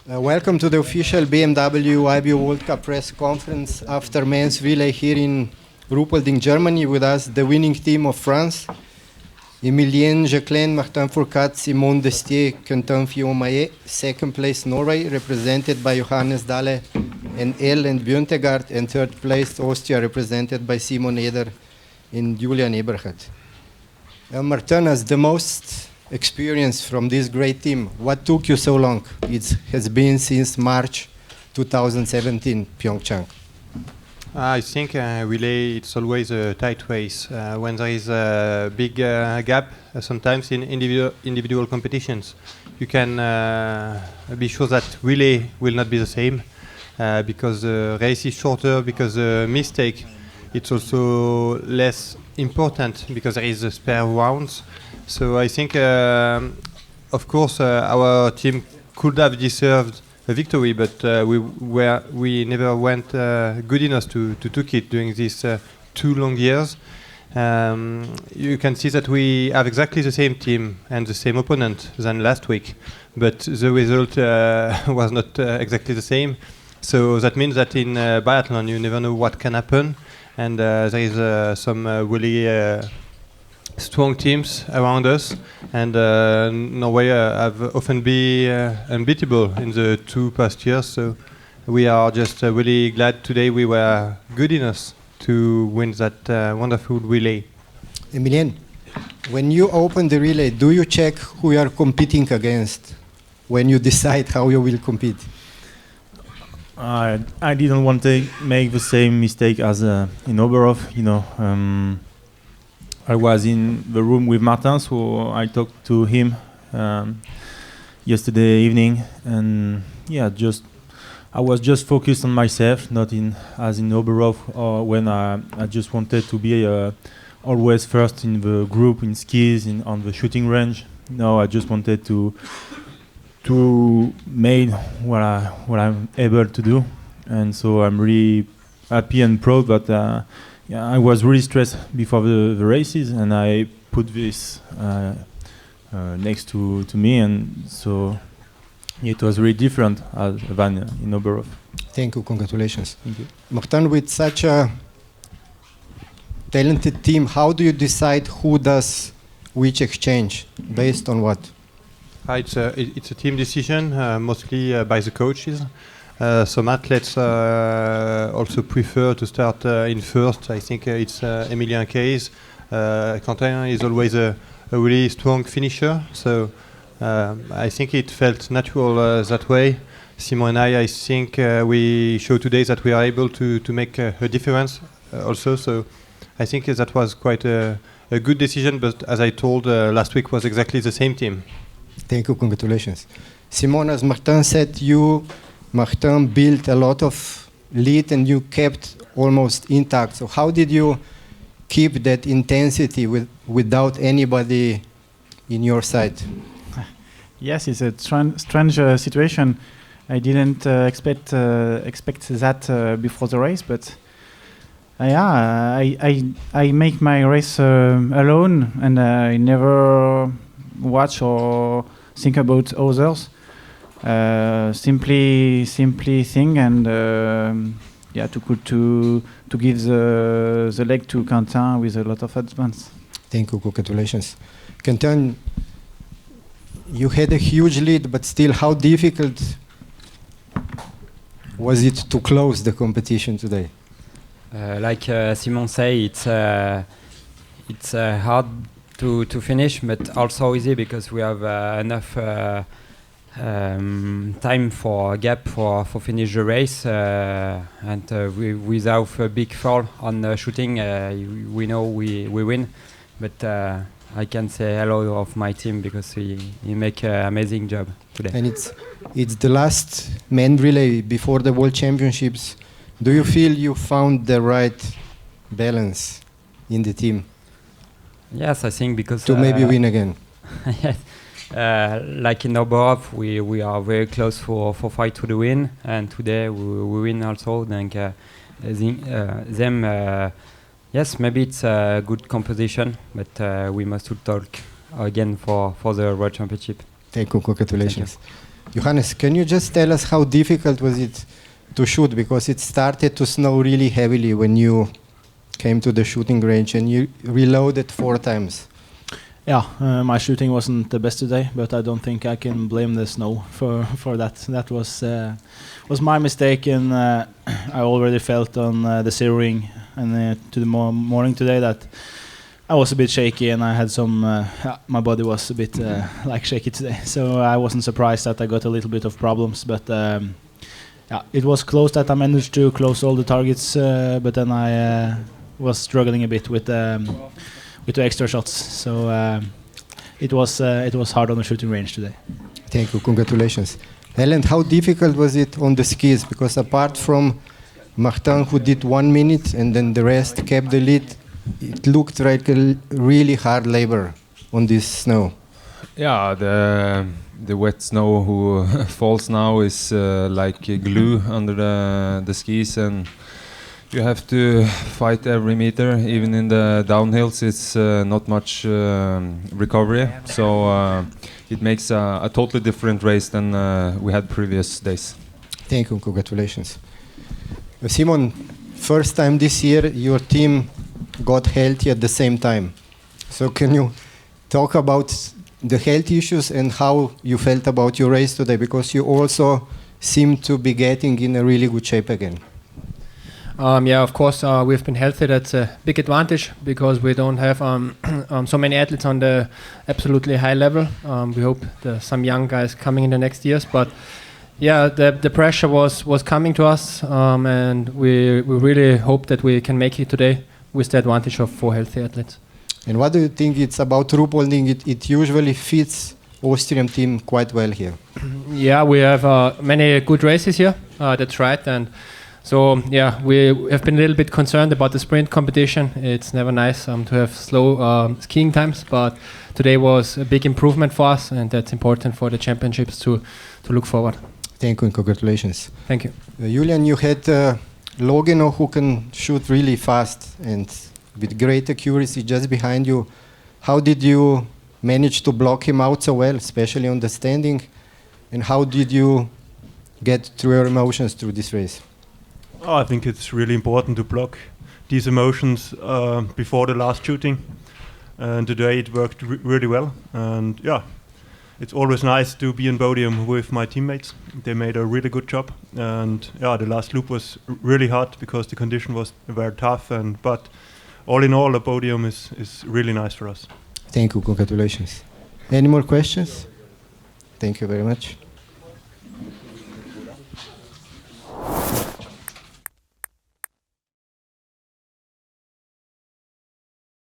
Welcome to the official BMW IBU World Cup press conference after men's relay here in Ruhpolding, Germany. With us, the winning team of France: Emilien Jacquelin, Martin Fourcade, Desthieux, Quentin, Fillon, Maillet. Second place, Norway, represented by Johannes Dahle and El and Björntegard. And third place, Austria, represented by Simon Eder and Julian Eberhardt. Martin, as the most experience from this great team, what took you so long? It has been since March 2017, Pyeongchang. I think relay, it's always a tight race. When there is a big gap, sometimes in individual competitions, you can be sure that relay will not be the same because the race is shorter, because the mistake, it's also less important because there is a spare rounds. So I think, of course, our team could have deserved a victory, but we never went good enough to took it during these 2 long years. You can see that we have exactly the same team and the same opponent than last week, but the result was not exactly the same. So that means that in biathlon you never know what can happen, and there is some really strong teams around us, and Norway have often been unbeatable in the 2 past years. So we are just really glad today we were good enough to win that wonderful relay. Emilien, when you open the relay, do you check who you are competing against when you decide how you will compete? I didn't want to make the same mistake as in Oberhof. I was in the room with Martin, so I talked to him yesterday evening, and I was just focused on myself, not as in Oberhof, or when I just wanted to be always first in the group in skis on the shooting range. No, I just wanted to make what I'm able to do, and so I'm really happy and proud. But I was really stressed before the races, and I put this next to me, and so it was really different than in Oberhof. Thank you, congratulations. Thank you. Martin, with such a talented team, how do you decide who does which exchange? Based on what? It's a team decision, mostly by the coaches. Some athletes also prefer to start in first. I think it's Emilien case. Quentin is always a really strong finisher, so I think it felt natural that way. Simon and I think we show today that we are able to make a difference also, so I think that was quite a good decision, but as I told, last week was exactly the same team. Thank you, congratulations. Simon, as Martin said, Martin built a lot of lead and you kept almost intact. So how did you keep that intensity without anybody in your side? Yes, it's a strange situation. I didn't expect that before the race, but I make my race alone, and I never watch or think about others. Simply thing, and to give the leg to Quentin with a lot of advance. Thank you, congratulations. Quentin, you had a huge lead, but still, how difficult was it to close the competition today? Like Simon say, it's hard to finish, but also easy because we have enough time for gap for finish the race, and without a big fall on shooting, we know we win. But I can say hello of my team because he make an amazing job today. And it's the last men relay before the World Championships. Do you feel you found the right balance in the team? Yes, I think because to maybe win again. Yes. Like in Oberhof, we are very close for fight to the win, and today we win also. Then yes, maybe it's a good composition, but we must talk again for the World Championship. Thank you, congratulations. Johannes, can you just tell us how difficult was it to shoot? Because it started to snow really heavily when you came to the shooting range and you reloaded 4 times. Yeah, my shooting wasn't the best today, but I don't think I can blame the snow for that. That was my mistake, and I already felt on the zeroing and to the morning today that I was a bit shaky, and I had some. My body was a bit like shaky today, so I wasn't surprised that I got a little bit of problems. But yeah, it was close that I managed to close all the targets, but then I was struggling a bit with the extra shots. So it was hard on the shooting range today. Thank you, congratulations. Helen, how difficult was it on the skis? Because apart from Martin, who did 1 minute and then the rest kept the lead, it looked like a really hard labor on this snow. Yeah, the wet snow who falls now is like glue under the skis, and you have to fight every meter. Even in the downhills, it's not much recovery, so it makes a totally different race than we had previous days. Thank you, congratulations. Simon, first time this year your team got healthy at the same time. So can you talk about the health issues and how you felt about your race today? Because you also seem to be getting in a really good shape again. Yeah, of course, we've been healthy. That's a big advantage because we don't have so many athletes on the absolutely high level. We hope there's some young guys coming in the next years. But yeah, the pressure was coming to us, and we really hope that we can make it today with the advantage of 4 healthy athletes. And what do you think it's about Ruhpolding? It usually fits Austrian team quite well here. Yeah, we have many good races here. That's right. And so, yeah, we have been a little bit concerned about the sprint competition. It's never nice to have slow skiing times, but today was a big improvement for us, and that's important for the championships to look forward. Thank you and congratulations. Thank you. Julian, you had Logano who can shoot really fast and with great accuracy just behind you. How did you manage to block him out so well, especially on the standing? And how did you get through your emotions through this race? Oh, I think it's really important to block these emotions before the last shooting. And today it worked really well. And yeah, it's always nice to be on podium with my teammates. They made a really good job. And yeah, the last loop was really hard because the condition was very tough. But all in all, the podium is really nice for us. Thank you, congratulations. Any more questions? Thank you very much.